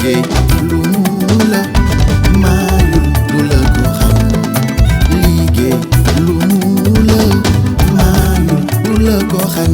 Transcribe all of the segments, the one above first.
liggéey lu mu la maayul du la ko xam liggéey lu mu la maayul du la ko xam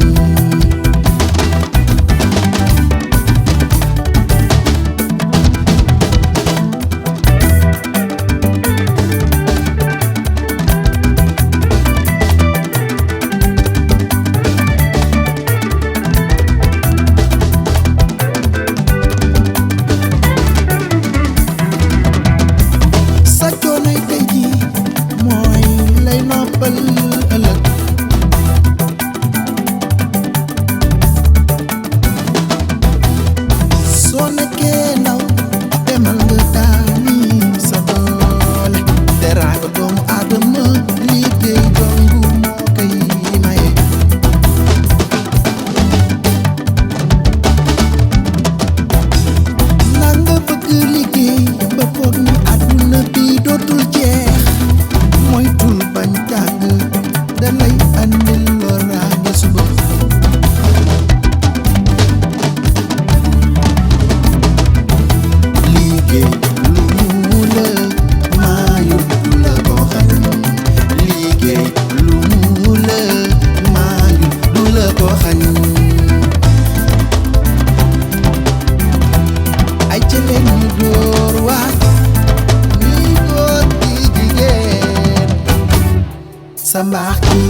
sa mbaax gi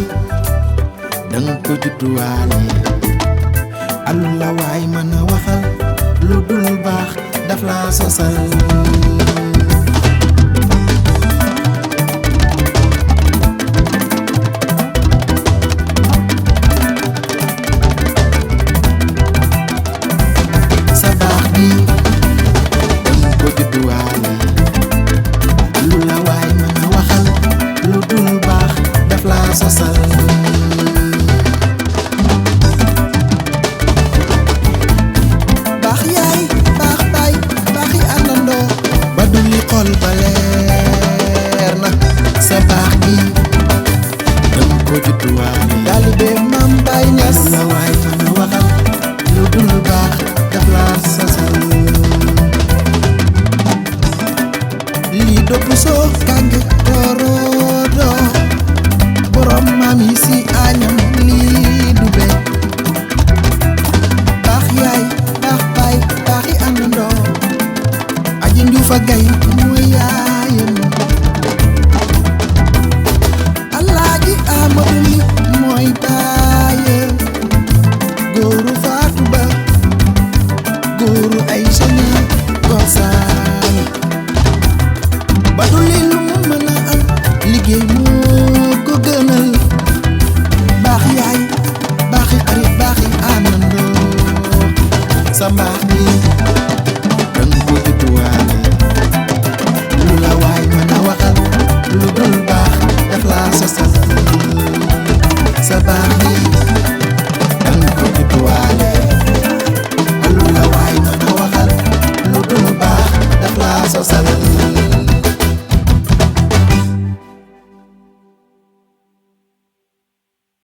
danga ko judduwaale alu la waay mën a waxal lu dul baax daf la sosal sa baax gi danga ko judduwaale alu la waay mën a waxal lu dul baax daf la sosal baax yaay baax baay baaxi àndandoo ba dulli xol ba leer na sa baax gi danga ko judduwaale taalibe Maam Baay Ñas la waay mën a waxal lu dul baax daf la sosal lii doppu soo kànge toroodo borom mami si añam lii du be baax yaay baax baay baaxi àndandoo aji njuufa gay mooy yaayam alaaji Amadu li mooy baaye góoru Faatu Ba góoru ay sene gosaani ba du li lu mu mën a am liggéey moo ko gënal baax yaay baaxi xarit baaxi àndandoo sa mbaax gi danga ko judduwaale lu la waay mën a waxal lu dul baax daf la sosal sa baax gi danga ko judduwaale lu la waay mën a waxal lu dul baax daf la sosal